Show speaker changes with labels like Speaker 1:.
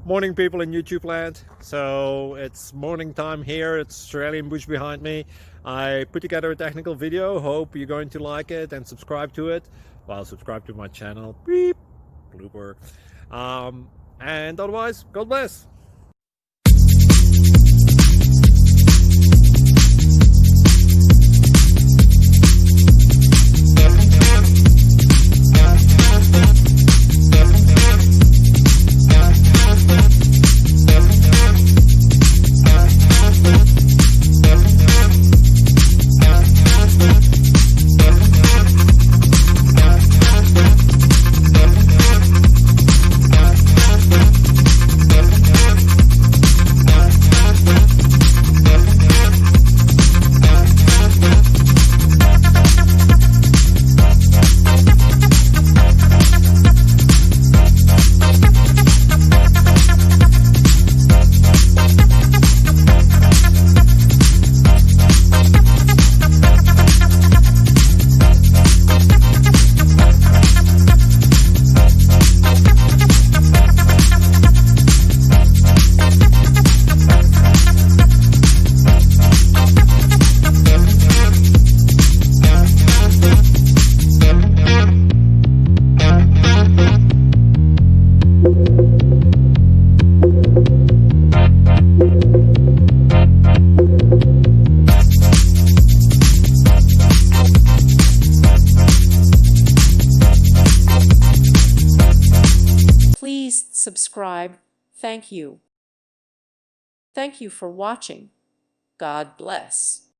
Speaker 1: Morning, people in YouTube land. So it's morning time here. It's Australian bush behind me. I put together a technical video. Hope you're going to like it and subscribe to it. Well, subscribe to my channel. Beep, blooper. And otherwise, God bless.
Speaker 2: Please subscribe. Thank you. Thank you for watching. God bless.